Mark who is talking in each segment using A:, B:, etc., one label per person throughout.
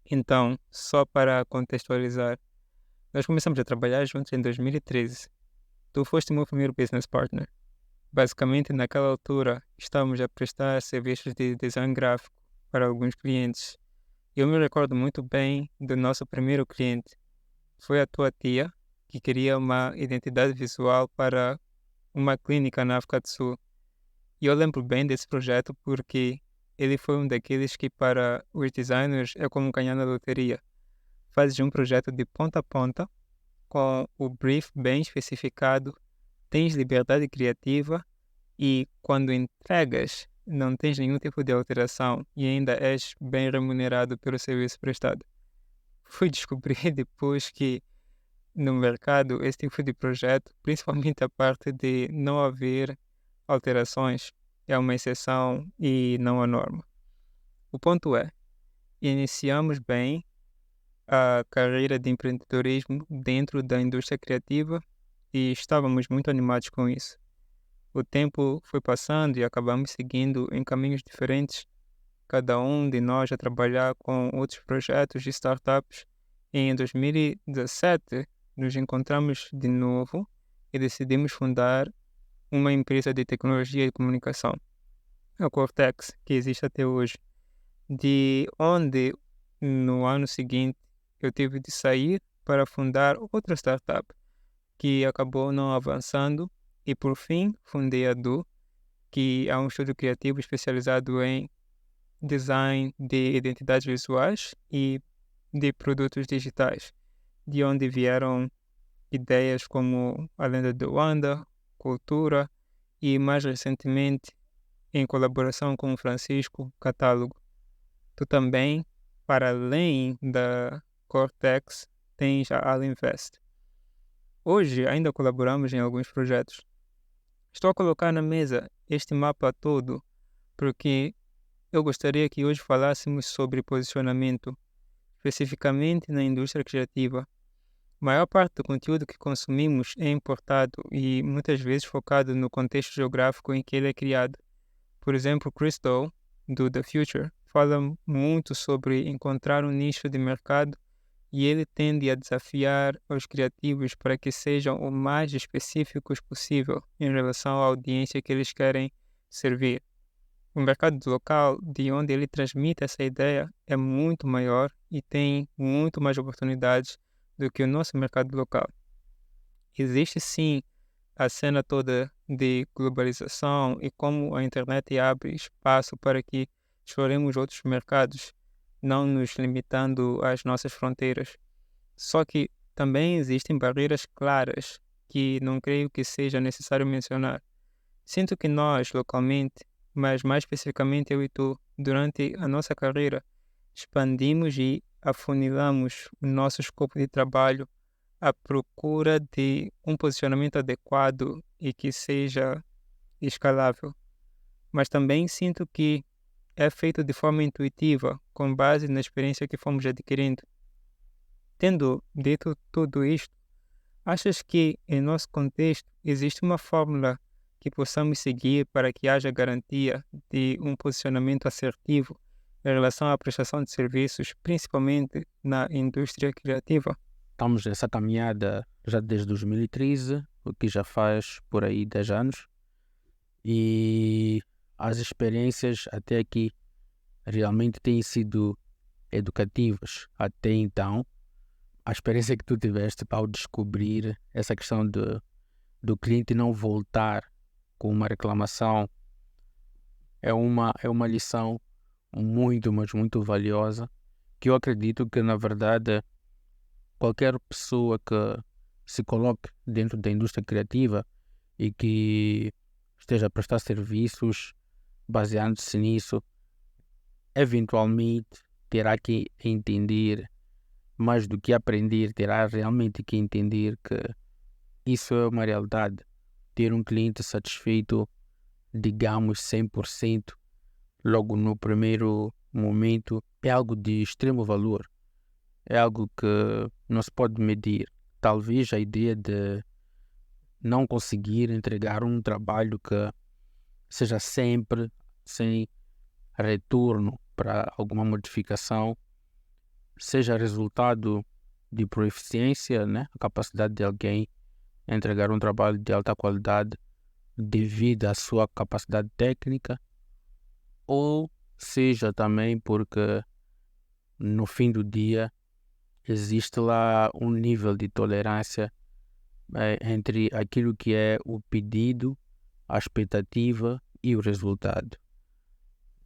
A: Então, só para contextualizar, nós começamos a trabalhar juntos em 2013. Tu foste o meu primeiro business partner. Basicamente, naquela altura, estávamos a prestar serviços de design gráfico para alguns clientes. Eu me recordo muito bem do nosso primeiro cliente. Foi a tua tia, que queria uma identidade visual para uma clínica na África do Sul. E eu lembro bem desse projeto porque ele foi um daqueles que, para os designers, é como ganhar na loteria. Fazes um projeto de ponta a ponta, com o brief bem especificado, tens liberdade criativa e, quando entregas, não tens nenhum tipo de alteração e ainda és bem remunerado pelo serviço prestado. Fui descobrir depois que no mercado esse tipo de projeto, principalmente a parte de não haver alterações, é uma exceção e não a norma. O ponto é, iniciamos bem a carreira de empreendedorismo dentro da indústria criativa e estávamos muito animados com isso. O tempo foi passando e acabamos seguindo em caminhos diferentes, cada um de nós a trabalhar com outros projetos de startups. E em 2017, nos encontramos de novo e decidimos fundar uma empresa de tecnologia e comunicação, a Cortex, que existe até hoje, de onde no ano seguinte eu tive de sair para fundar outra startup que acabou não avançando e por fim fundei a Du, que é um estúdio criativo especializado em design de identidades visuais e de produtos digitais, de onde vieram ideias como a lenda de Wanda, cultura e mais recentemente em colaboração com o Francisco, catálogo. Tu também, para além da Cortex, tens a Alinvest. Hoje ainda colaboramos em alguns projetos. Estou a colocar na mesa este mapa todo porque eu gostaria que hoje falássemos sobre posicionamento, especificamente na indústria criativa. A maior parte do conteúdo que consumimos é importado e muitas vezes focado no contexto geográfico em que ele é criado. Por exemplo, Chris Doll, do The Future, fala muito sobre encontrar um nicho de mercado e ele tende a desafiar os criativos para que sejam o mais específicos possível em relação à audiência que eles querem servir. O mercado local, de onde ele transmite essa ideia, é muito maior e tem muito mais oportunidades do que o nosso mercado local. Existe sim a cena toda de globalização e como a internet abre espaço para que exploremos outros mercados, não nos limitando às nossas fronteiras. Só que também existem barreiras claras que não creio que seja necessário mencionar. Sinto que nós, localmente, mas mais especificamente eu e tu, durante a nossa carreira, expandimos e afunilamos o nosso escopo de trabalho à procura de um posicionamento adequado e que seja escalável. Mas também sinto que é feito de forma intuitiva, com base na experiência que fomos adquirindo. Tendo dito tudo isto, achas que em nosso contexto existe uma fórmula que possamos seguir para que haja garantia de um posicionamento assertivo em relação à prestação de serviços, principalmente na indústria criativa?
B: Estamos nessa caminhada já desde 2013, o que já faz por aí 10 anos, e as experiências até aqui realmente têm sido educativas. Até então, a experiência que tu tiveste ao descobrir essa questão do cliente não voltar com uma reclamação é uma lição muito, mas muito valiosa, que eu acredito que, na verdade, qualquer pessoa que se coloque dentro da indústria criativa e que esteja a prestar serviços baseando-se nisso, eventualmente terá que entender, mais do que aprender, terá realmente que entender que isso é uma realidade. Ter um cliente satisfeito, digamos 100%, logo no primeiro momento, é algo de extremo valor. É algo que não se pode medir. Talvez a ideia de não conseguir entregar um trabalho que seja sempre sem retorno para alguma modificação seja resultado de proficiência, né? A capacidade de alguém entregar um trabalho de alta qualidade devido à sua capacidade técnica, ou seja também porque no fim do dia existe lá um nível de tolerância entre aquilo que é o pedido, a expectativa e o resultado.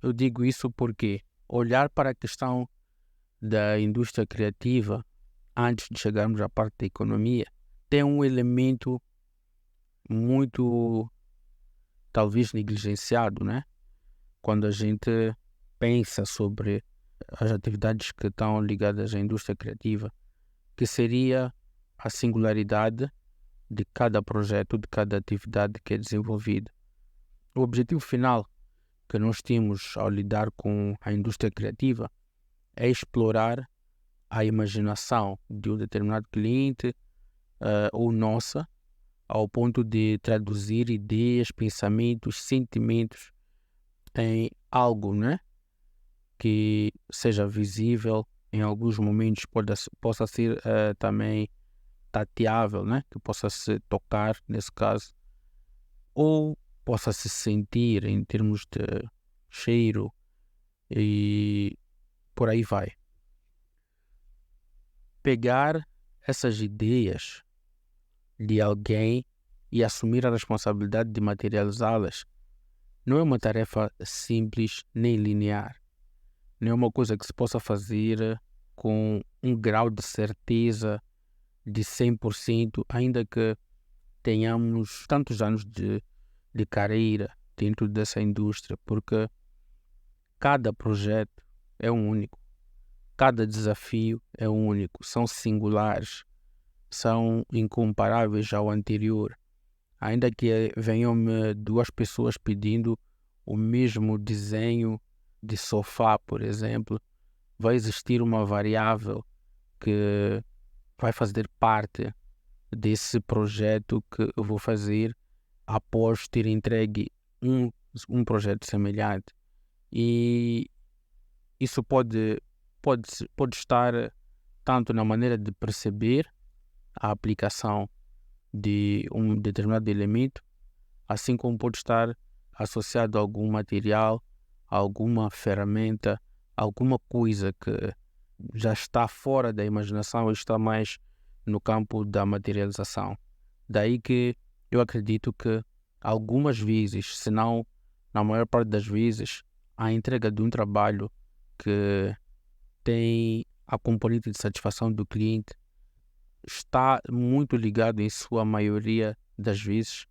B: Eu digo isso porque olhar para a questão da indústria criativa antes de chegarmos à parte da economia tem um elemento muito talvez negligenciado, né? Quando a gente pensa sobre as atividades que estão ligadas à indústria criativa, que seria a singularidade de cada projeto, de cada atividade que é desenvolvida. O objetivo final que nós temos ao lidar com a indústria criativa é explorar a imaginação de um determinado cliente ou nossa, ao ponto de traduzir ideias, pensamentos, sentimentos em algo, né, que seja visível, em alguns momentos possa ser também tateável, né, que possa se tocar nesse caso, ou possa se sentir em termos de cheiro e por aí vai. Pegar essas ideias de alguém e assumir a responsabilidade de materializá-las não é uma tarefa simples nem linear. Não é uma coisa que se possa fazer com um grau de certeza de 100%, ainda que tenhamos tantos anos de carreira dentro dessa indústria, porque cada projeto é único, cada desafio é único, são singulares, são incomparáveis ao anterior. Ainda que venham-me duas pessoas pedindo o mesmo desenho de sofá, por exemplo, vai existir uma variável que vai fazer parte desse projeto que eu vou fazer após ter entregue um projeto semelhante. E isso pode estar tanto na maneira de perceber a aplicação de um determinado elemento, assim como pode estar associado a algum material, a alguma ferramenta, alguma coisa que já está fora da imaginação ou está mais no campo da materialização. Daí que eu acredito que algumas vezes, se não na maior parte das vezes, a entrega de um trabalho que tem a componente de satisfação do cliente está muito ligado, em sua maioria das vezes,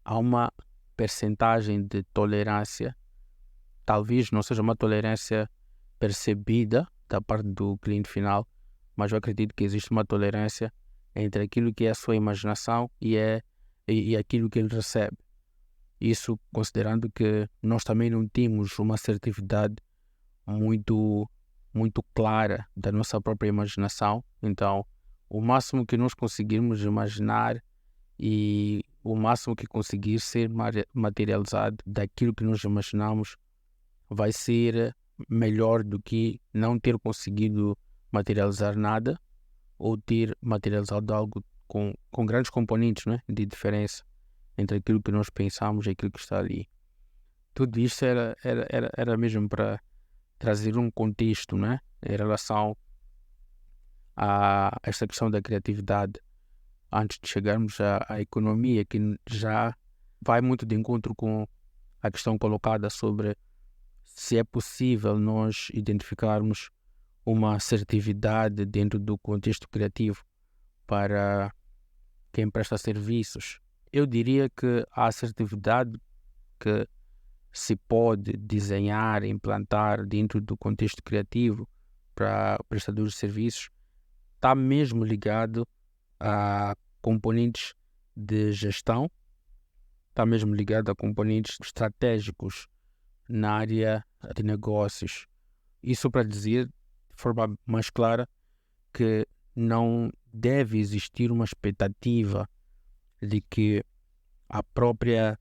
B: a uma percentagem de tolerância. Talvez não seja uma tolerância percebida da parte do cliente final, mas eu acredito que existe uma tolerância entre aquilo que é a sua imaginação e aquilo que ele recebe. Isso considerando que nós também não temos uma assertividade muito clara da nossa própria imaginação. Então, o máximo que nós conseguirmos imaginar e o máximo que conseguir ser materializado daquilo que nós imaginamos vai ser melhor do que não ter conseguido materializar nada ou ter materializado algo com grandes componentes, né, de diferença entre aquilo que nós pensamos e aquilo que está ali. Tudo isso era mesmo para trazer um contexto, né, em relação a esta questão da criatividade, antes de chegarmos à economia, que já vai muito de encontro com a questão colocada sobre se é possível nós identificarmos uma assertividade dentro do contexto criativo para quem presta serviços. Eu diria que a assertividade que se pode desenhar, implantar dentro do contexto criativo para prestadores de serviços está mesmo ligado a componentes de gestão, está mesmo ligado a componentes estratégicos na área de negócios. Isso para dizer de forma mais clara que não deve existir uma expectativa de que a própria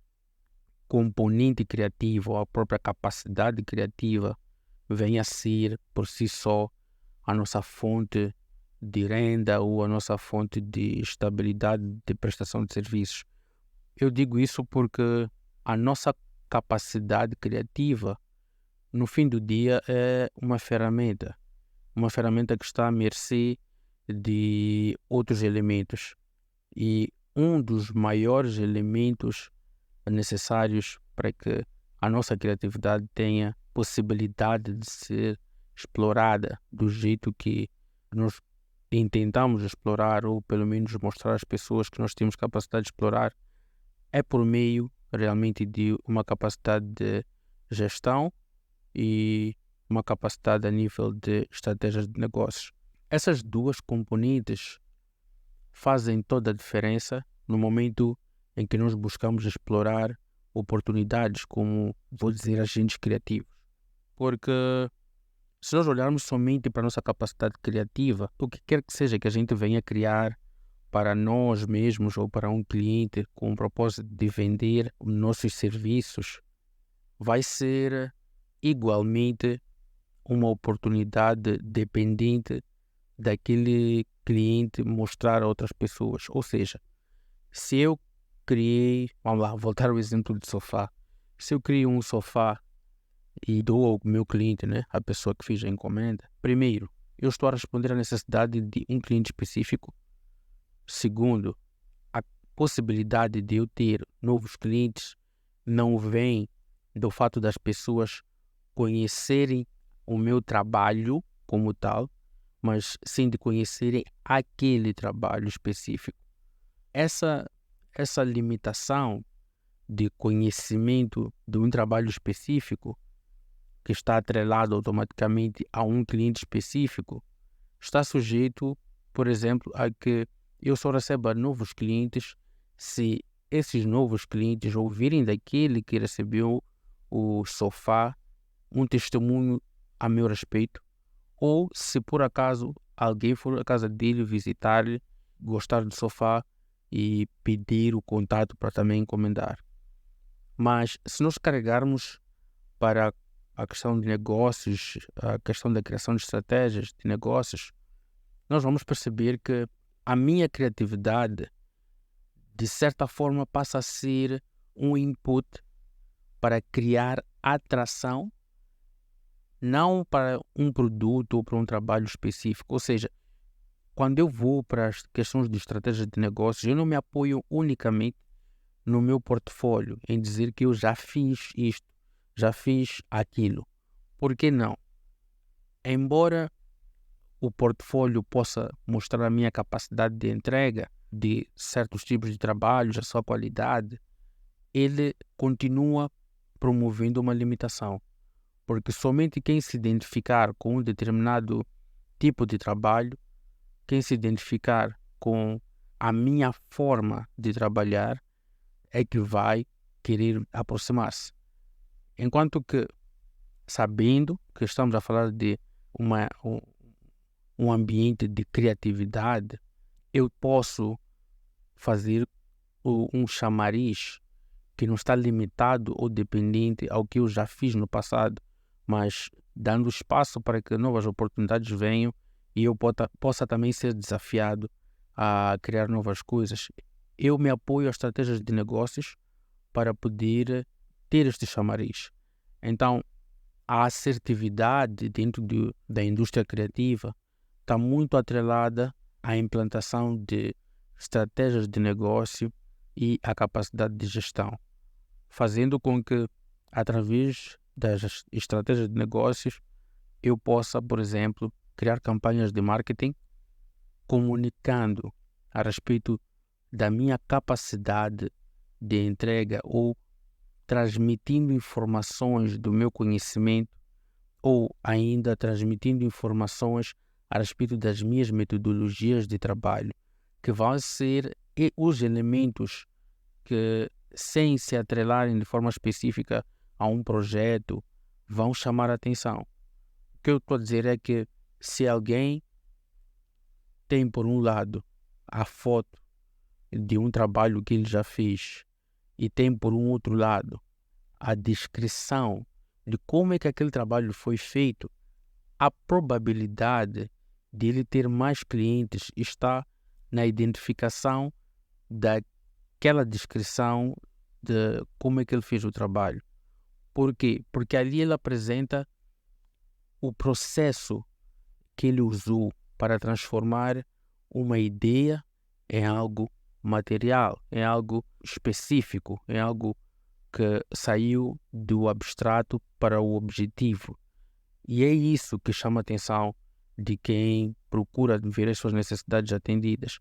B: componente criativa ou a própria capacidade criativa venha a ser por si só a nossa fonte de renda ou a nossa fonte de estabilidade de prestação de serviços. Eu digo isso porque a nossa capacidade criativa, no fim do dia, é uma ferramenta que está à mercê de outros elementos. E um dos maiores elementos necessários para que a nossa criatividade tenha possibilidade de ser explorada do jeito que nós intentamos explorar, ou pelo menos mostrar às pessoas que nós temos capacidade de explorar, é por meio realmente de uma capacidade de gestão e uma capacidade a nível de estratégias de negócios. Essas duas componentes fazem toda a diferença no momento em que nós buscamos explorar oportunidades como, vou dizer, agentes criativos. Porque se nós olharmos somente para a nossa capacidade criativa, o que quer que seja que a gente venha criar para nós mesmos ou para um cliente com o propósito de vender nossos serviços, vai ser igualmente uma oportunidade dependente daquele cliente mostrar a outras pessoas. Ou seja, se eu criei, vamos lá, voltar ao exemplo de sofá. Se eu crio um sofá e dou ao meu cliente, né, a pessoa que fez a encomenda, primeiro, eu estou a responder à necessidade de um cliente específico. Segundo, a possibilidade de eu ter novos clientes não vem do fato das pessoas conhecerem o meu trabalho como tal, mas sim de conhecerem aquele trabalho específico. Essa limitação de conhecimento de um trabalho específico, que está atrelado automaticamente a um cliente específico, está sujeito, por exemplo, a que eu só receba novos clientes se esses novos clientes ouvirem daquele que recebeu o sofá um testemunho a meu respeito, ou se por acaso alguém for à casa dele visitar-lhe, gostar do sofá e pedir o contato para também encomendar. Mas se nós carregarmos para a questão de negócios, a questão da criação de estratégias de negócios, nós vamos perceber que a minha criatividade, de certa forma, passa a ser um input para criar atração, não para um produto ou para um trabalho específico. Ou seja, quando eu vou para as questões de estratégia de negócios, eu não me apoio unicamente no meu portfólio, em dizer que eu já fiz isto, já fiz aquilo. Por que não? Embora o portfólio possa mostrar a minha capacidade de entrega de certos tipos de trabalhos, a sua qualidade, ele continua promovendo uma limitação. Porque somente quem se identificar com um determinado tipo de trabalho, quem se identificar com a minha forma de trabalhar, é que vai querer aproximar-se. Enquanto que, sabendo que estamos a falar de um ambiente de criatividade, eu posso fazer um chamariz que não está limitado ou dependente ao que eu já fiz no passado, mas dando espaço para que novas oportunidades venham e eu possa também ser desafiado a criar novas coisas. Eu me apoio a estratégias de negócios para poder ter este chamariz. Então, a assertividade dentro da indústria criativa está muito atrelada à implantação de estratégias de negócio e à capacidade de gestão, fazendo com que, através das estratégias de negócios, eu possa, por exemplo, criar campanhas de marketing comunicando a respeito da minha capacidade de entrega ou transmitindo informações do meu conhecimento ou ainda transmitindo informações a respeito das minhas metodologias de trabalho, que vão ser os elementos que, sem se atrelarem de forma específica a um projeto, vão chamar a atenção. O que eu estou a dizer é que se alguém tem, por um lado, a foto de um trabalho que ele já fez e tem, por um outro lado, a descrição de como é que aquele trabalho foi feito, a probabilidade de ele ter mais clientes está na identificação daquela descrição de como é que ele fez o trabalho. Por quê? Porque ali ele apresenta o processo que ele usou para transformar uma ideia em algo material, em algo específico, em algo que saiu do abstrato para o objetivo. E é isso que chama a atenção de quem procura ver as suas necessidades atendidas.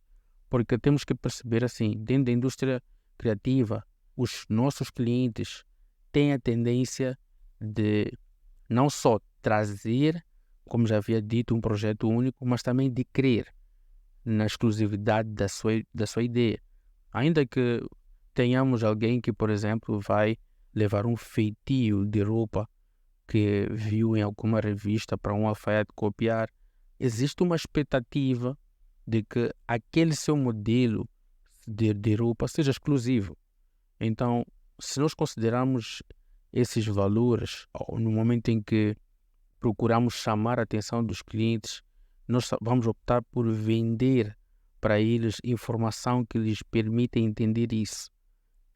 B: Porque temos que perceber assim, dentro da indústria criativa, os nossos clientes têm a tendência de não só trazer, como já havia dito, um projeto único, mas também de crer na exclusividade da sua ideia. Ainda que tenhamos alguém que, por exemplo, vai levar um feitio de roupa que viu em alguma revista para um alfaiate copiar, existe uma expectativa de que aquele seu modelo de roupa seja exclusivo. Então, se nós considerarmos esses valores, ou no momento em que procuramos chamar a atenção dos clientes, nós vamos optar por vender para eles informação que lhes permita entender isso.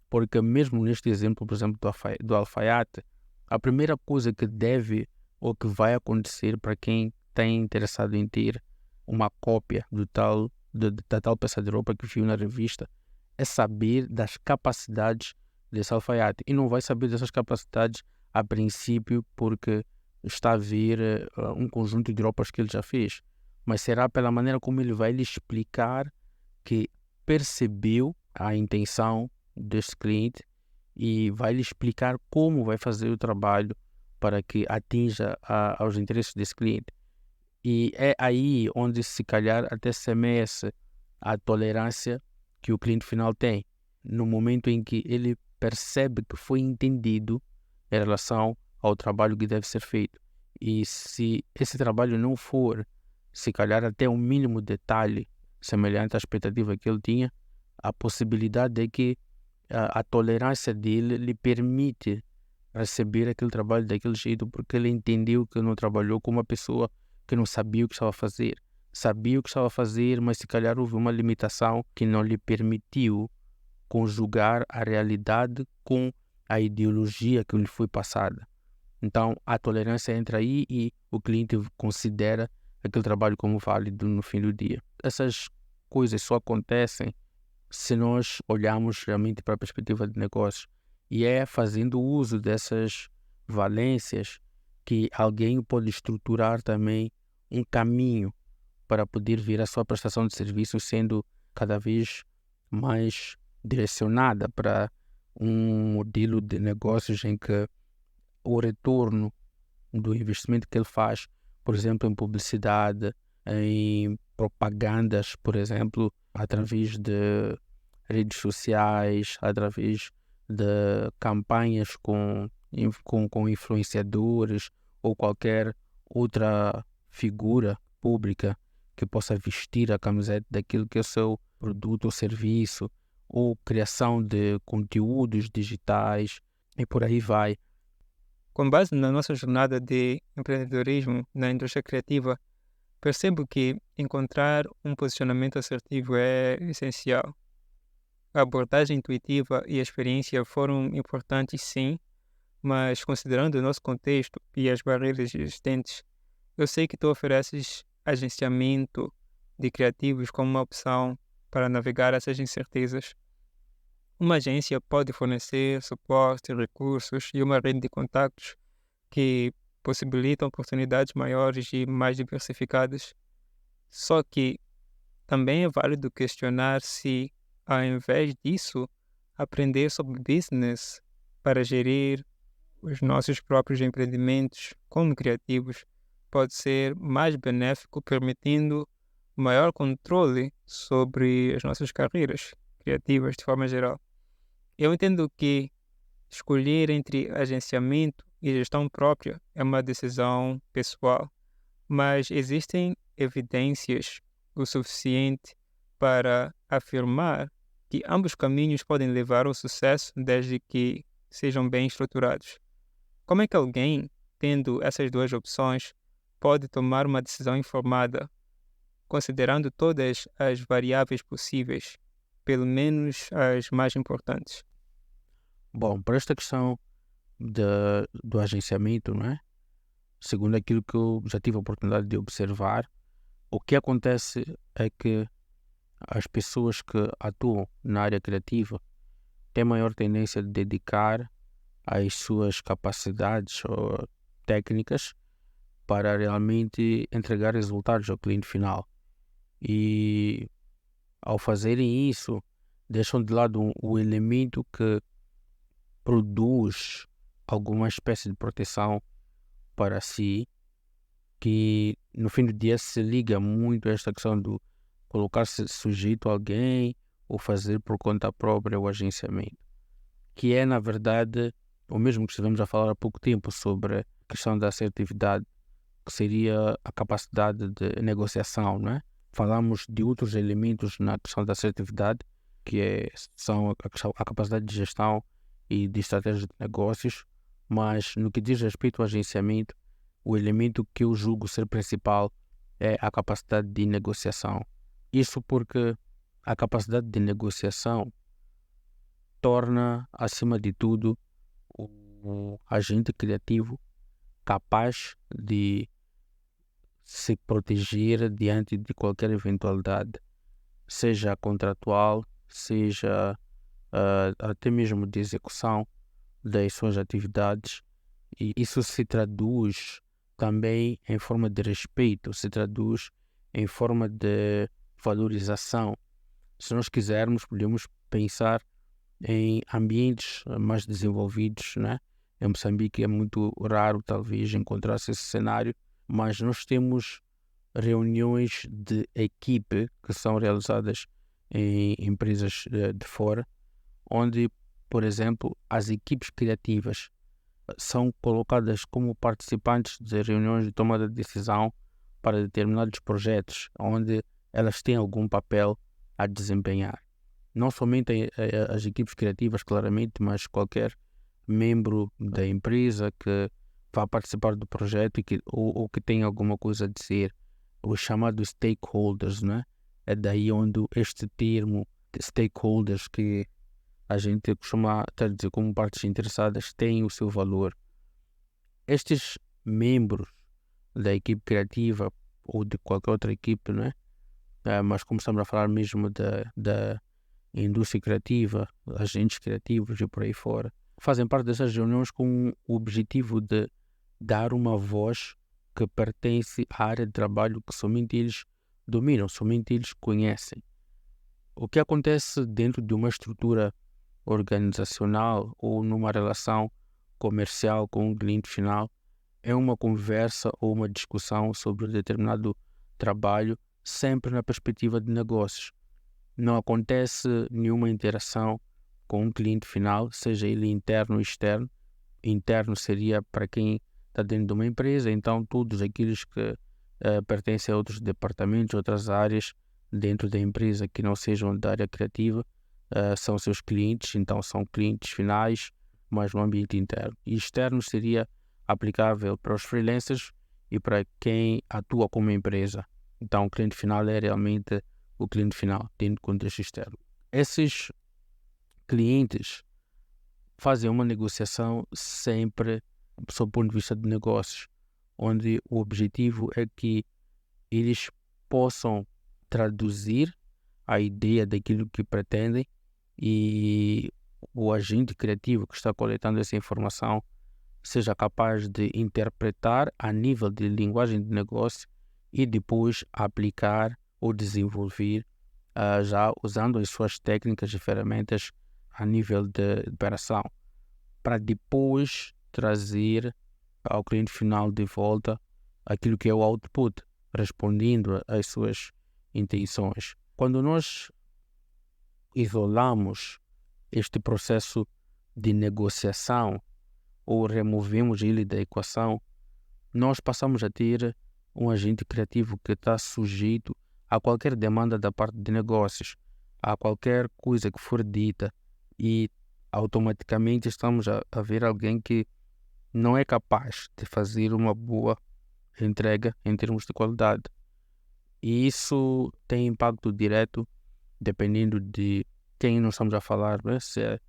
B: Porque mesmo neste exemplo, por exemplo, do alfaiate, a primeira coisa que deve ou que vai acontecer para quem está interessado em ter uma cópia da tal peça de roupa que viu na revista é saber das capacidades desse alfaiate. E não vai saber dessas capacidades a princípio porque está a ver um conjunto de roupas que ele já fez, mas será pela maneira como ele vai lhe explicar que percebeu a intenção deste cliente e vai lhe explicar como vai fazer o trabalho para que atinja aos interesses desse cliente. E é aí onde se calhar até semeia-se a tolerância que o cliente final tem, no momento em que ele percebe que foi entendido em relação ao trabalho que deve ser feito. E se esse trabalho não for, se calhar até um mínimo detalhe semelhante à expectativa que ele tinha, a possibilidade é que a tolerância dele lhe permite receber aquele trabalho daquele jeito, porque ele entendeu que não trabalhou com uma pessoa que não sabia o que estava a fazer. Sabia o que estava a fazer, mas se calhar houve uma limitação que não lhe permitiu conjugar a realidade com a ideologia que lhe foi passada. Então, a tolerância entra aí e o cliente considera aquele trabalho como válido no fim do dia. Essas coisas só acontecem se nós olharmos realmente para a perspectiva de negócios. E é fazendo uso dessas valências que alguém pode estruturar também um caminho para poder ver a sua prestação de serviço sendo cada vez mais direcionada para um modelo de negócios em que o retorno do investimento que ele faz, por exemplo, em publicidade, em propagandas, por exemplo, através de redes sociais, através de campanhas com influenciadores ou qualquer outra figura pública que possa vestir a camiseta daquilo que é o seu produto ou serviço, ou criação de conteúdos digitais e por aí vai.
A: Com base na nossa jornada de empreendedorismo na indústria criativa, percebo que encontrar um posicionamento assertivo é essencial. A abordagem intuitiva e a experiência foram importantes, sim, mas considerando o nosso contexto e as barreiras existentes, eu sei que tu ofereces agenciamento de criativos como uma opção para navegar essas incertezas. Uma agência pode fornecer suporte, recursos e uma rede de contactos que possibilitam oportunidades maiores e mais diversificadas. Só que também é válido questionar se, ao invés disso, aprender sobre business para gerir os nossos próprios empreendimentos como criativos pode ser mais benéfico, permitindo maior controle sobre as nossas carreiras criativas de forma geral. Eu entendo que escolher entre agenciamento e gestão própria é uma decisão pessoal, mas existem evidências o suficiente para afirmar que ambos caminhos podem levar ao sucesso desde que sejam bem estruturados. Como é que alguém, tendo essas duas opções, pode tomar uma decisão informada considerando todas as variáveis possíveis, pelo menos as mais importantes.
B: Bom, para esta questão do agenciamento, não é? Segundo aquilo que eu já tive a oportunidade de observar, o que acontece é que as pessoas que atuam na área criativa têm maior tendência de dedicar as suas capacidades ou técnicas para realmente entregar resultados ao cliente final. E ao fazerem isso, deixam de lado o elemento que produz alguma espécie de proteção para si, que no fim do dia se liga muito a esta questão do colocar-se sujeito a alguém ou fazer por conta própria o agenciamento, que é na verdade o mesmo que estivemos a falar há pouco tempo sobre a questão da assertividade, que seria a capacidade de negociação, não é? Falamos de outros elementos na questão da assertividade, são a capacidade de gestão e de estratégia de negócios, mas no que diz respeito ao agenciamento, o elemento que eu julgo ser principal é a capacidade de negociação. Isso porque a capacidade de negociação torna, acima de tudo, o agente criativo capaz de se proteger diante de qualquer eventualidade, seja contratual, seja até mesmo de execução das suas atividades, e isso se traduz também em forma de respeito, se traduz em forma de valorização. Se nós quisermos, podemos pensar em ambientes mais desenvolvidos, né? Em Moçambique é muito raro talvez encontrar-se esse cenário, mas nós temos reuniões de equipe que são realizadas em empresas de fora, onde, por exemplo, as equipes criativas são colocadas como participantes de reuniões de tomada de decisão para determinados projetos, onde elas têm algum papel a desempenhar. Não somente as equipes criativas, claramente, mas qualquer membro da empresa que vá participar do projeto ou que tenha alguma coisa a dizer, os chamados stakeholders, né? É daí onde este termo de stakeholders, que a gente costuma dizer como partes interessadas, tem o seu valor. Estes membros da equipe criativa ou de qualquer outra equipe, né? Mas como estamos a falar mesmo da indústria criativa, agentes criativos e por aí fora, fazem parte dessas reuniões com o objetivo de dar uma voz que pertence à área de trabalho que somente eles dominam, somente eles conhecem. O que acontece dentro de uma estrutura organizacional ou numa relação comercial com um cliente final é uma conversa ou uma discussão sobre um determinado trabalho, sempre na perspectiva de negócios. Não acontece nenhuma interação com um cliente final, seja ele interno ou externo. Interno seria para quem está dentro de uma empresa, então todos aqueles que pertencem a outros departamentos, outras áreas dentro da empresa que não sejam da área criativa, são seus clientes, então são clientes finais, mas no ambiente interno. E externo seria aplicável para os freelancers e para quem atua como empresa. Então o cliente final é realmente o cliente final dentro do contexto externo. Esses clientes fazem uma negociação sempre sob o ponto de vista de negócios, onde o objetivo é que eles possam traduzir a ideia daquilo que pretendem e o agente criativo que está coletando essa informação seja capaz de interpretar a nível de linguagem de negócio e depois aplicar ou desenvolver já usando as suas técnicas e ferramentas a nível de operação, para depois trazer ao cliente final de volta aquilo que é o output, respondendo às suas intenções. Quando nós isolamos este processo de negociação ou removemos ele da equação, nós passamos a ter um agente criativo que está sujeito a qualquer demanda da parte de negócios, a qualquer coisa que for dita, e automaticamente estamos a ver alguém que não é capaz de fazer uma boa entrega em termos de qualidade. E isso tem impacto direto, dependendo de quem nós estamos a falar, né? Se é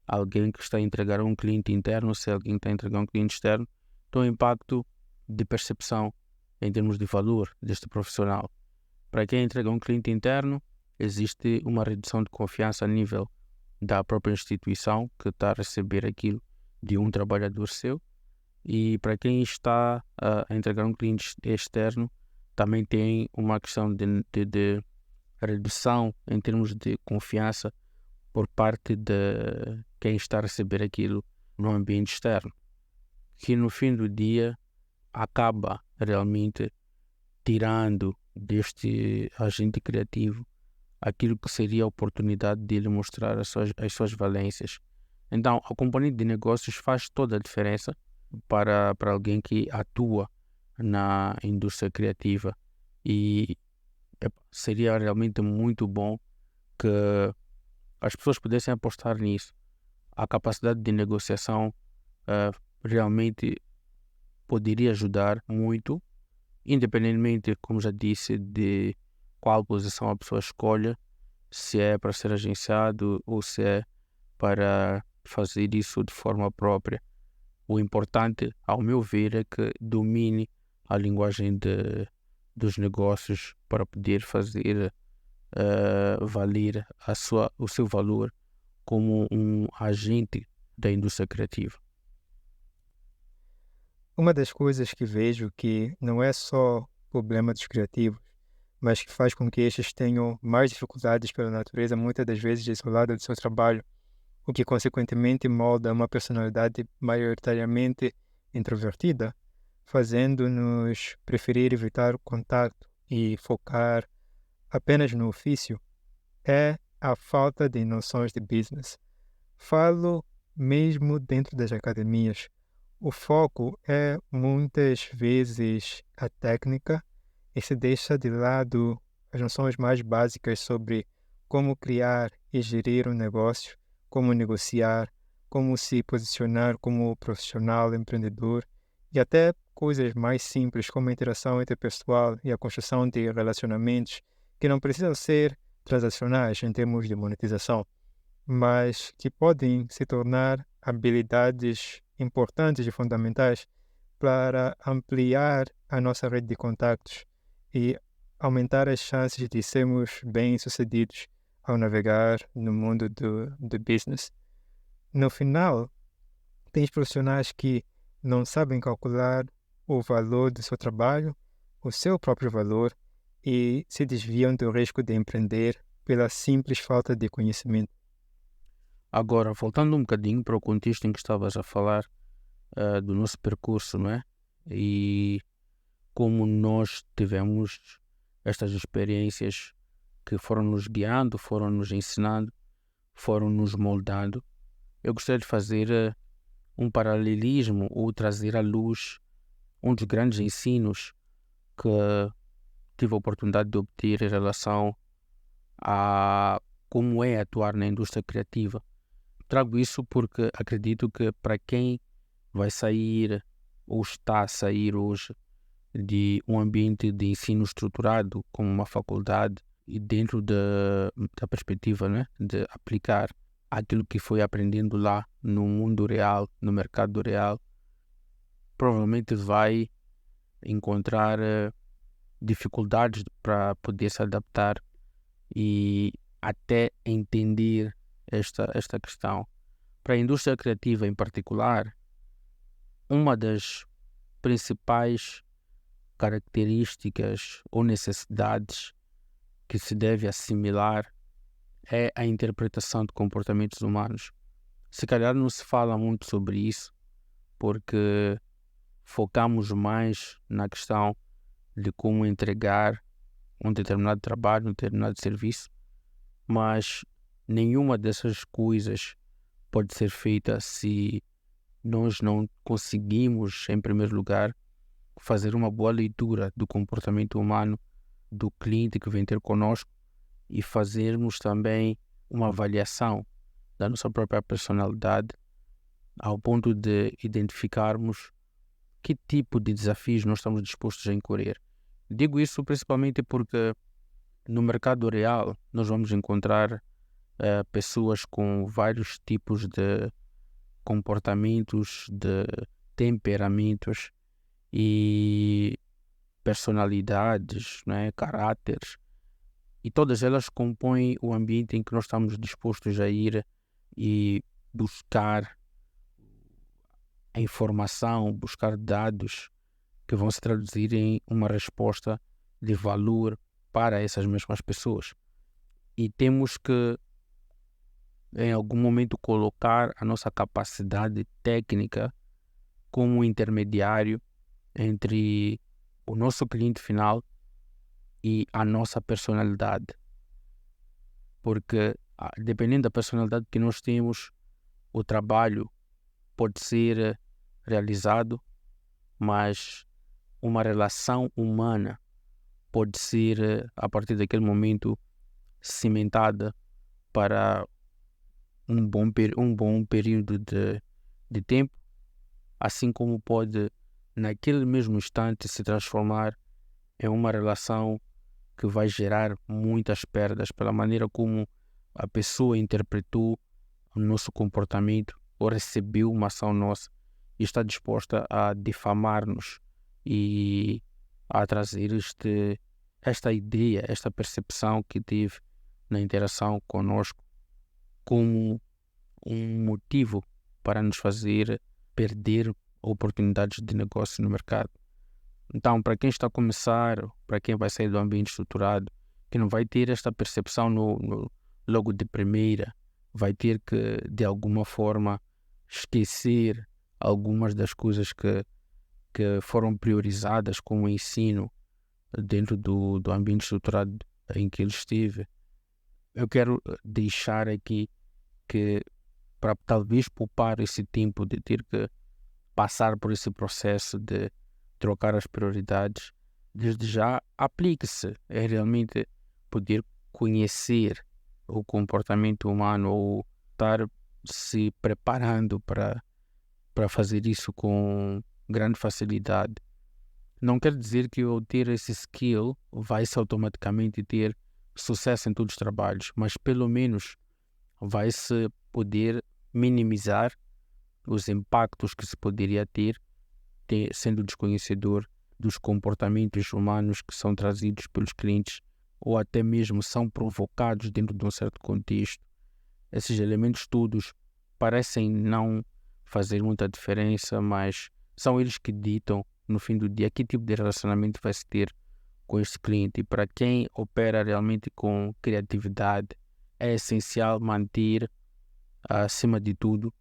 B: alguém que está a entregar a um cliente interno, se é alguém que está a entregar a um cliente externo. Então, o impacto de percepção em termos de valor deste profissional. Para quem entrega a um cliente interno, existe uma redução de confiança a nível da própria instituição que está a receber aquilo de um trabalhador seu. E para quem está a entregar um cliente externo, também tem uma questão de redução em termos de confiança por parte de quem está a receber aquilo no ambiente externo, que no fim do dia acaba realmente tirando deste agente criativo aquilo que seria a oportunidade de ele mostrar as suas valências. Então, a componente de negócios faz toda a diferença para alguém que atua na indústria criativa e seria realmente muito bom que as pessoas pudessem apostar nisso. A capacidade de negociação realmente poderia ajudar muito, independentemente, como já disse, de qual posição a pessoa escolha, se é para ser agenciado ou se é para fazer isso de forma própria. O importante, ao meu ver, é que domine a linguagem dos negócios para poder fazer valer o seu valor como um agente da indústria criativa.
A: Uma das coisas que vejo que não é só problema dos criativos, mas que faz com que estes tenham mais dificuldades pela natureza, muitas das vezes isolada do seu trabalho, o que consequentemente molda uma personalidade maioritariamente introvertida, fazendo-nos preferir evitar o contato e focar apenas no ofício, é a falta de noções de business. Falo mesmo dentro das academias. O foco é muitas vezes a técnica e se deixa de lado as noções mais básicas sobre como criar e gerir um negócio, como negociar, como se posicionar como profissional, empreendedor e até coisas mais simples como a interação interpessoal e a construção de relacionamentos que não precisam ser transacionais em termos de monetização, mas que podem se tornar habilidades importantes e fundamentais para ampliar a nossa rede de contactos e aumentar as chances de sermos bem-sucedidos ao navegar no mundo do business. No final, tens profissionais que não sabem calcular o valor do seu trabalho, o seu próprio valor, e se desviam do risco de empreender pela simples falta de conhecimento.
B: Agora, voltando um bocadinho para o contexto em que estavas a falar do nosso percurso, não é? E como nós tivemos estas experiências que foram nos guiando, foram nos ensinando, foram nos moldando. Eu gostaria de fazer um paralelismo ou trazer à luz um dos grandes ensinos que tive a oportunidade de obter em relação a como é atuar na indústria criativa. Trago isso porque acredito que para quem vai sair ou está a sair hoje de um ambiente de ensino estruturado como uma faculdade e dentro da perspectiva, né, de aplicar aquilo que foi aprendendo lá no mundo real, no mercado real, provavelmente vai encontrar dificuldades para poder se adaptar e até entender esta questão. Para a indústria criativa em particular, uma das principais características ou necessidades que se deve assimilar é a interpretação de comportamentos humanos. Se calhar não se fala muito sobre isso porque focamos mais na questão de como entregar um determinado trabalho, um determinado serviço, mas nenhuma dessas coisas pode ser feita se nós não conseguimos, em primeiro lugar, fazer uma boa leitura do comportamento humano do cliente que vem ter conosco e fazermos também uma avaliação da nossa própria personalidade ao ponto de identificarmos que tipo de desafios nós estamos dispostos a incorrer. Digo isso principalmente porque no mercado real nós vamos encontrar pessoas com vários tipos de comportamentos, de temperamentos e personalidades, né, caráteres, e todas elas compõem o ambiente em que nós estamos dispostos a ir e buscar a informação, buscar dados que vão se traduzir em uma resposta de valor para essas mesmas pessoas. E temos que, em algum momento, colocar a nossa capacidade técnica como intermediário entre o nosso cliente final e a nossa personalidade. Porque, dependendo da personalidade que nós temos, o trabalho pode ser realizado, mas uma relação humana pode ser, a partir daquele momento, cimentada para um bom período de tempo, assim como pode, naquele mesmo instante, se transformar em uma relação que vai gerar muitas perdas pela maneira como a pessoa interpretou o nosso comportamento ou recebeu uma ação nossa e está disposta a difamar-nos e a trazer esta ideia, esta percepção que teve na interação conosco como um motivo para nos fazer perder oportunidades de negócio no mercado. Então, para quem está a começar, para quem vai sair do ambiente estruturado, que não vai ter esta percepção logo de primeira, vai ter que, de alguma forma, esquecer algumas das coisas que foram priorizadas como ensino dentro do ambiente estruturado em que ele esteve. Eu quero deixar aqui que, para talvez poupar esse tempo de ter que passar por esse processo de trocar as prioridades, desde já aplique-se é realmente poder conhecer o comportamento humano ou estar se preparando para fazer isso com grande facilidade. Não quer dizer que ao ter esse skill vai-se automaticamente ter sucesso em todos os trabalhos, mas pelo menos vai-se poder minimizar os impactos que se poderia ter sendo desconhecedor dos comportamentos humanos que são trazidos pelos clientes ou até mesmo são provocados dentro de um certo contexto. Esses elementos todos parecem não fazer muita diferença, mas são eles que ditam no fim do dia que tipo de relacionamento vai se ter com este cliente. E para quem opera realmente com criatividade, é essencial manter, acima de tudo,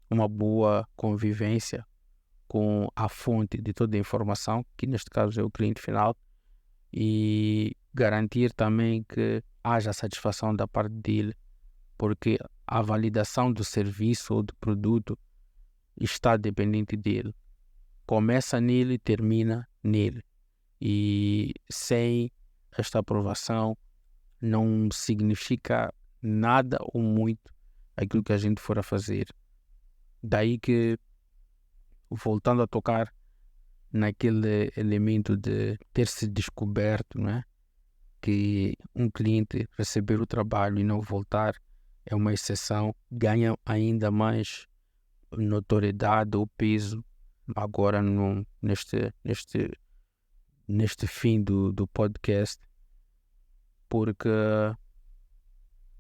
B: uma boa convivência com a fonte de toda a informação, que neste caso é o cliente final, e garantir também que haja satisfação da parte dele, porque a validação do serviço ou do produto está dependente dele. Começa nele e termina nele. E sem esta aprovação não significa nada ou muito aquilo que a gente for a fazer. Daí que, voltando a tocar naquele elemento de ter se descoberto, não é? Que um cliente receber o trabalho e não voltar é uma exceção, ganha ainda mais notoriedade ou peso agora neste fim do podcast, porque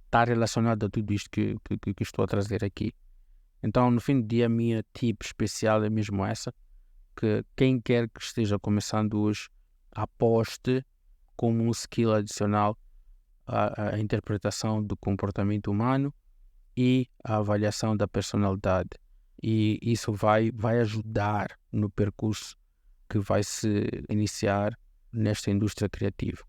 B: está relacionado a tudo isto que estou a trazer aqui. Então, no fim do dia, a minha tip especial é mesmo essa, que quem quer que esteja começando hoje, aposte como um skill adicional a interpretação do comportamento humano e a avaliação da personalidade. E isso vai ajudar no percurso que vai se iniciar nesta indústria criativa.